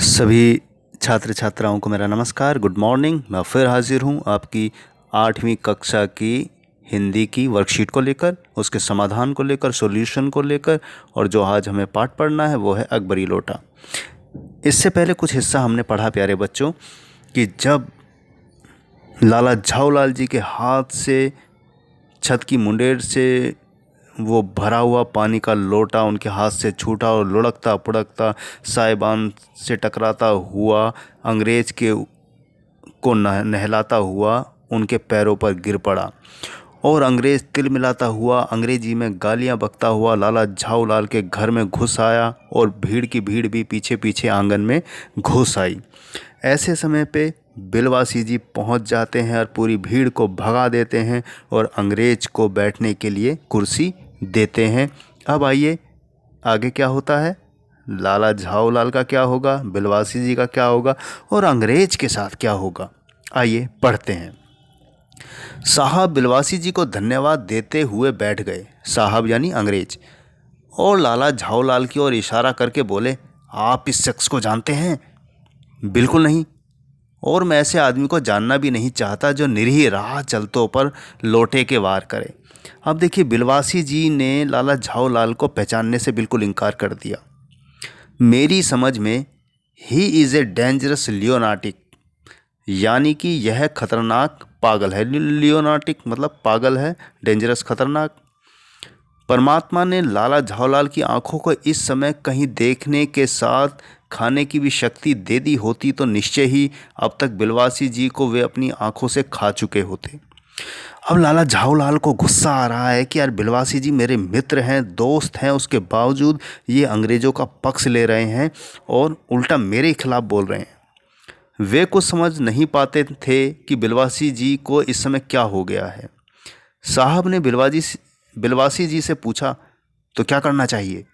सभी छात्र छात्राओं को मेरा नमस्कार। Good morning. मैं फिर हाजिर हूँ आपकी 8वीं कक्षा की हिंदी की वर्कशीट को लेकर, उसके समाधान को लेकर, सॉल्यूशन को लेकर। और जो आज हमें पाठ पढ़ना है वो है अकबरी लोटा। इससे पहले कुछ हिस्सा हमने पढ़ा प्यारे बच्चों कि जब लाला झाऊलाल जी के हाथ से छत की मुंडेर से वो भरा हुआ पानी का लोटा उनके हाथ से छूटा और लुढ़कता पुढ़कता साहिबान से टकराता हुआ अंग्रेज के को नहलाता हुआ उनके पैरों पर गिर पड़ा और अंग्रेज तिल मिलाता हुआ अंग्रेजी में गालियां बकता हुआ लाला झाऊलाल के घर में घुस आया और भीड़ की भीड़ भी पीछे पीछे आंगन में घुस आई। ऐसे समय पे बिलवासी जी पहुंच जाते हैं और पूरी भीड़ को भगा देते हैं और अंग्रेज को बैठने के लिए कुर्सी देते हैं। अब आइए आगे क्या होता है, लाला झाऊलाल का क्या होगा, बिलवासी जी का क्या होगा और अंग्रेज के साथ क्या होगा। आइए पढ़ते हैं। साहब बिलवासी जी को धन्यवाद देते हुए बैठ गए। साहब यानी अंग्रेज। और लाला झाऊलाल की ओर इशारा करके बोले, आप इस शख्स को जानते हैं? बिल्कुल नहीं, और मैं ऐसे आदमी को जानना भी नहीं चाहता जो निरीह राह चलतों पर लोटे के वार करे। अब देखिए, बिलवासी जी ने लाला झाऊलाल को पहचानने से बिल्कुल इनकार कर दिया। मेरी समझ में ही इज़ ए डेंजरस लियोनाटिक, यानी कि यह खतरनाक पागल है। लियोनाटिक मतलब पागल है, डेंजरस खतरनाक। परमात्मा ने लाला झाऊलाल की आंखों को इस समय कहीं देखने के साथ खाने की भी शक्ति दे दी होती तो निश्चय ही अब तक बिलवासी जी को वे अपनी आंखों से खा चुके होते। अब लाला झाऊलाल को गुस्सा आ रहा है कि यार बिलवासी जी मेरे मित्र हैं, दोस्त हैं, उसके बावजूद ये अंग्रेज़ों का पक्ष ले रहे हैं और उल्टा मेरे खिलाफ बोल रहे हैं। वे कुछ समझ नहीं पाते थे कि बिलवासी जी को इस समय क्या हो गया है। साहब ने बिलवासी जी से पूछा, तो क्या करना चाहिए?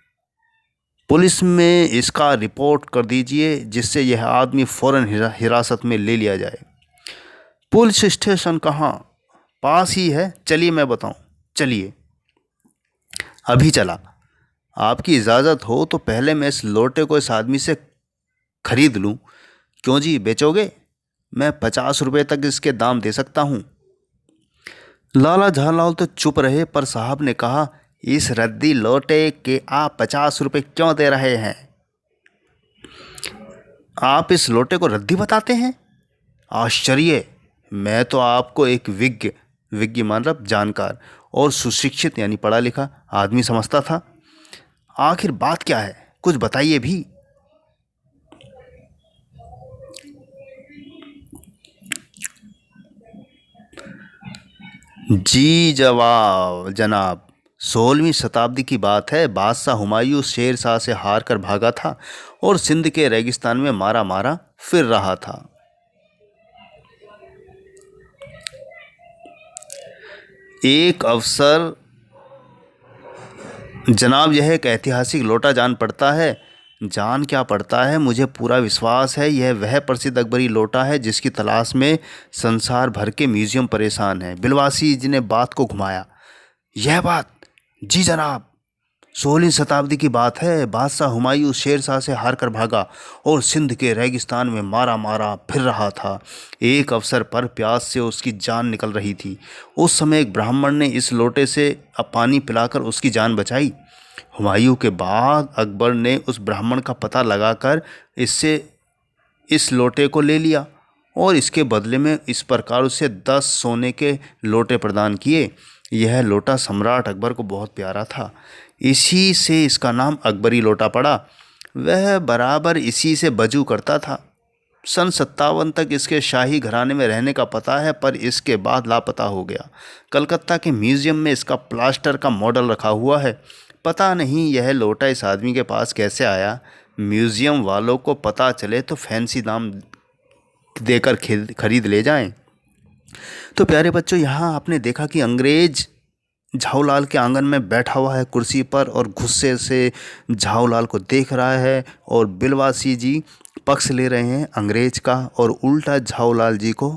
पुलिस में इसका रिपोर्ट कर दीजिए जिससे यह आदमी फ़ौरन हिरासत में ले लिया जाए। पुलिस स्टेशन कहाँ? पास ही है, चलिए मैं बताऊं। चलिए। अभी चला। आपकी इजाज़त हो तो पहले मैं इस लोटे को इस आदमी से खरीद लूं। क्यों जी, बेचोगे? मैं 50 रुपये तक इसके दाम दे सकता हूं। लाला झाऊलाल तो चुप रहे, पर साहब ने कहा, इस रद्दी लोटे के आप 50 रुपये क्यों दे रहे हैं? आप इस लोटे को रद्दी बताते हैं? आश्चर्य! मैं तो आपको एक विज्ञ मतलब जानकार और सुशिक्षित यानी पढ़ा लिखा आदमी समझता था। आखिर बात क्या है, कुछ बताइए भी। जी जनाब, 16वीं शताब्दी की बात है। बादशाह हुमायूं शेर शाह से हार कर भागा था और सिंध के रेगिस्तान में मारा मारा फिर रहा था। एक अवसर जनाब, यह एक ऐतिहासिक लोटा जान पड़ता है। जान क्या पड़ता है, मुझे पूरा विश्वास है यह वह प्रसिद्ध अकबरी लोटा है जिसकी तलाश में संसार भर के म्यूजियम परेशान हैं। बिलवासी जी ने बात को घुमाया। यह बात? जी जनाब, 16वीं शताब्दी की बात है। बादशाह हुमायूं शेर शाह से हार कर भागा और सिंध के रेगिस्तान में मारा मारा फिर रहा था। एक अवसर पर प्यास से उसकी जान निकल रही थी। उस समय एक ब्राह्मण ने इस लोटे से पानी पिलाकर उसकी जान बचाई। हुमायूं के बाद अकबर ने उस ब्राह्मण का पता लगाकर इससे इस लोटे को ले लिया और इसके बदले में इस प्रकार उसे 10 सोने के लोटे प्रदान किए। यह लोटा सम्राट अकबर को बहुत प्यारा था, इसी से इसका नाम अकबरी लोटा पड़ा। वह बराबर इसी से बजू करता था। सन 57 तक इसके शाही घराने में रहने का पता है, पर इसके बाद लापता हो गया। कलकत्ता के म्यूज़ियम में इसका प्लास्टर का मॉडल रखा हुआ है। पता नहीं यह लोटा इस आदमी के पास कैसे आया। म्यूज़ियम वालों को पता चले तो फैंसी दाम देकर खरीद ले जाएं। तो प्यारे बच्चों, यहाँ आपने देखा कि अंग्रेज झाऊलाल के आंगन में बैठा हुआ है कुर्सी पर और गुस्से से झाऊलाल को देख रहा है और बिलवासी जी पक्ष ले रहे हैं अंग्रेज का और उल्टा झाऊलाल जी को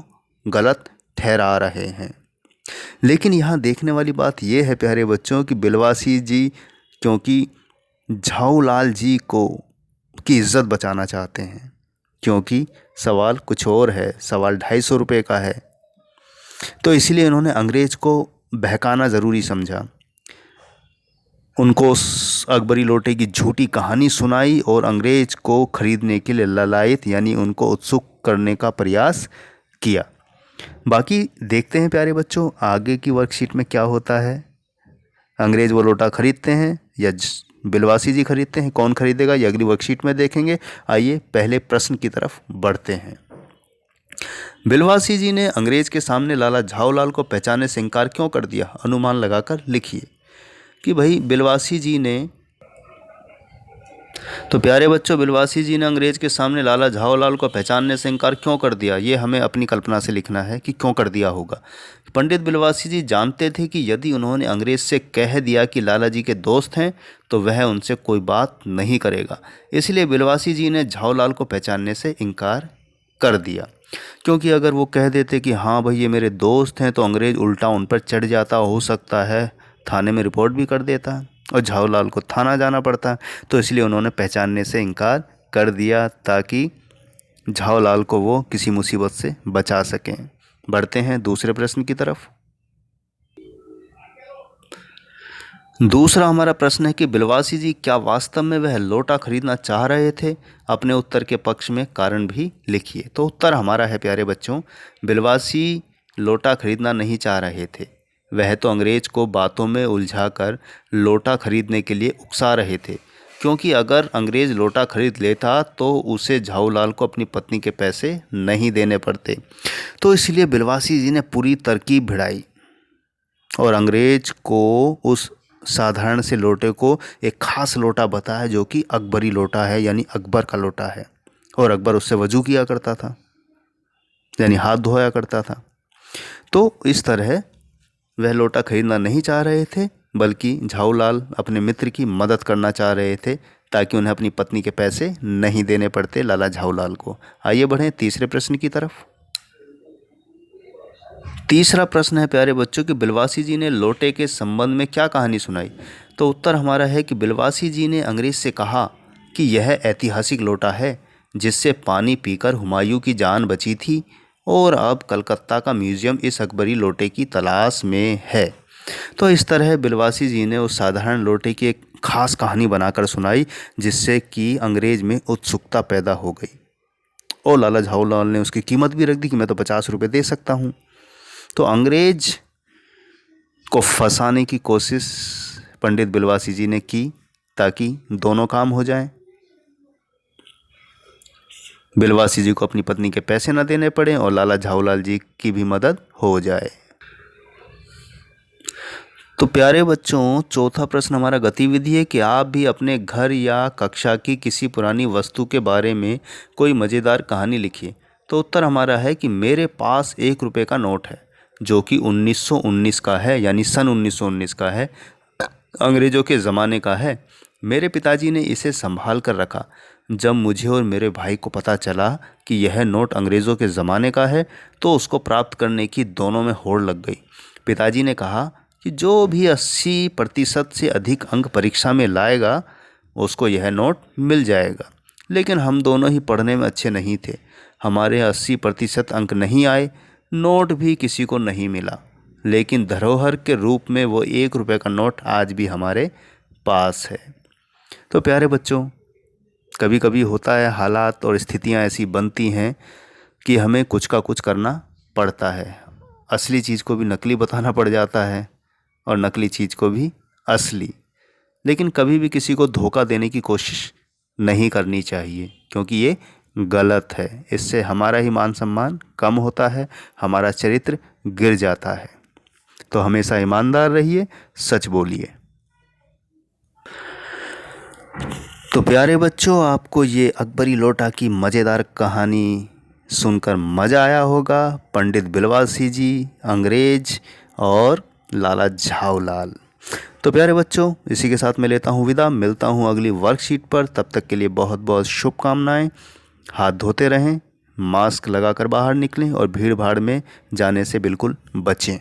गलत ठहरा रहे हैं। लेकिन यहाँ देखने वाली बात यह है प्यारे बच्चों कि बिलवासी जी क्योंकि झाऊलाल जी को की इज़्ज़त बचाना चाहते हैं, क्योंकि सवाल कुछ और है, सवाल 250 रुपये का है। तो इसलिए इन्होंने अंग्रेज को बहकाना ज़रूरी समझा, उनको उस अकबरी लोटे की झूठी कहानी सुनाई और अंग्रेज को खरीदने के लिए ललायत यानी उनको उत्सुक करने का प्रयास किया। बाकी देखते हैं प्यारे बच्चों आगे की वर्कशीट में क्या होता है। अंग्रेज वो लोटा खरीदते हैं या बिलवासी जी खरीदते हैं, कौन खरीदेगा ये अगली वर्कशीट में देखेंगे। आइए पहले प्रश्न की तरफ बढ़ते हैं। बिलवासी जी ने अंग्रेज के सामने लाला झाऊलाल को पहचानने से इनकार क्यों कर दिया? अनुमान लगाकर लिखिए कि भाई बिलवासी जी ने, तो प्यारे बच्चों बिलवासी जी ने अंग्रेज के सामने लाला झाऊलाल को पहचानने से इनकार क्यों कर दिया, ये हमें अपनी कल्पना से लिखना है कि क्यों कर दिया होगा। पंडित बिलवासी जी जानते थे कि यदि उन्होंने अंग्रेज से कह दिया कि लाला जी के दोस्त हैं तो वह उनसे कोई बात नहीं करेगा, इसलिए बिलवासी जी ने झाऊलाल को पहचानने से इनकार कर दिया। क्योंकि अगर वो कह देते कि हाँ भाई ये मेरे दोस्त हैं तो अंग्रेज उल्टा उन पर चढ़ जाता, हो सकता है थाने में रिपोर्ट भी कर देता और झाऊलाल को थाना जाना पड़ता। तो इसलिए उन्होंने पहचानने से इनकार कर दिया ताकि झाऊलाल को वो किसी मुसीबत से बचा सकें। बढ़ते हैं दूसरे प्रश्न की तरफ। दूसरा हमारा प्रश्न है कि बिलवासी जी क्या वास्तव में वह लोटा खरीदना चाह रहे थे? अपने उत्तर के पक्ष में कारण भी लिखिए। तो उत्तर हमारा है प्यारे बच्चों, बिलवासी लोटा खरीदना नहीं चाह रहे थे, वह तो अंग्रेज को बातों में उलझाकर लोटा खरीदने के लिए उकसा रहे थे, क्योंकि अगर अंग्रेज लोटा खरीद लेता तो उसे झाऊलाल को अपनी पत्नी के पैसे नहीं देने पड़ते। तो इसलिए बिलवासी जी ने पूरी तरकीब भिड़ाई और अंग्रेज को उस साधारण से लोटे को एक खास लोटा बताया जो कि अकबरी लोटा है, यानी अकबर का लोटा है, और अकबर उससे वजू किया करता था, यानी हाथ धोया करता था। तो इस तरह वह लोटा खरीदना नहीं चाह रहे थे, बल्कि झाऊलाल अपने मित्र की मदद करना चाह रहे थे ताकि उन्हें अपनी पत्नी के पैसे नहीं देने पड़ते लाला झाऊलाल को। आइए बढ़ें तीसरे प्रश्न की तरफ। तीसरा प्रश्न है प्यारे बच्चों कि बिलवासी जी ने लोटे के संबंध में क्या कहानी सुनाई? तो उत्तर हमारा है कि बिलवासी जी ने अंग्रेज से कहा कि यह ऐतिहासिक लोटा है जिससे पानी पीकर हुमायूं की जान बची थी और अब कलकत्ता का म्यूजियम इस अकबरी लोटे की तलाश में है। तो इस तरह बिलवासी जी ने उस साधारण लोटे की एक खास कहानी बनाकर सुनाई जिससे कि अंग्रेज में उत्सुकता पैदा हो गई और लाला झाऊलाल ने उसकी कीमत भी रख दी कि मैं तो 50 रुपये दे सकता हूँ। तो अंग्रेज को फंसाने की कोशिश पंडित बिलवासी जी ने की ताकि दोनों काम हो जाएं, बिलवासी जी को अपनी पत्नी के पैसे न देने पड़े और लाला झाऊलाल जी की भी मदद हो जाए। तो प्यारे बच्चों चौथा प्रश्न हमारा गतिविधि है कि आप भी अपने घर या कक्षा की किसी पुरानी वस्तु के बारे में कोई मज़ेदार कहानी लिखिए। तो उत्तर हमारा है कि मेरे पास 1 रुपये का नोट है जो कि 1919 का है, यानी सन 1919 का है, अंग्रेज़ों के ज़माने का है। मेरे पिताजी ने इसे संभाल कर रखा। जब मुझे और मेरे भाई को पता चला कि यह नोट अंग्रेज़ों के ज़माने का है तो उसको प्राप्त करने की दोनों में होड़ लग गई। पिताजी ने कहा कि जो भी 80% से अधिक अंक परीक्षा में लाएगा उसको यह नोट मिल जाएगा। लेकिन हम दोनों ही पढ़ने में अच्छे नहीं थे, हमारे 80% अंक नहीं आए, नोट भी किसी को नहीं मिला, लेकिन धरोहर के रूप में वो 1 रुपये का नोट आज भी हमारे पास है। तो प्यारे बच्चों कभी कभी होता है, हालात और स्थितियां ऐसी बनती हैं कि हमें कुछ का कुछ करना पड़ता है। असली चीज़ को भी नकली बताना पड़ जाता है और नकली चीज़ को भी असली। लेकिन कभी भी किसी को धोखा देने की कोशिश नहीं करनी चाहिए क्योंकि ये गलत है। इससे हमारा ही मान सम्मान कम होता है, हमारा चरित्र गिर जाता है। तो हमेशा ईमानदार रहिए, सच बोलिए। तो प्यारे बच्चों आपको ये अकबरी लोटा की मज़ेदार कहानी सुनकर मज़ा आया होगा। पंडित बिलवासी जी, अंग्रेज और लाला झाऊलाल। तो प्यारे बच्चों इसी के साथ मैं लेता हूँ विदा, मिलता हूँ अगली वर्कशीट पर। तब तक के लिए बहुत बहुत शुभकामनाएं। हाथ धोते रहें, मास्क लगाकर बाहर निकलें और भीड़ भाड़ में जाने से बिल्कुल बचें।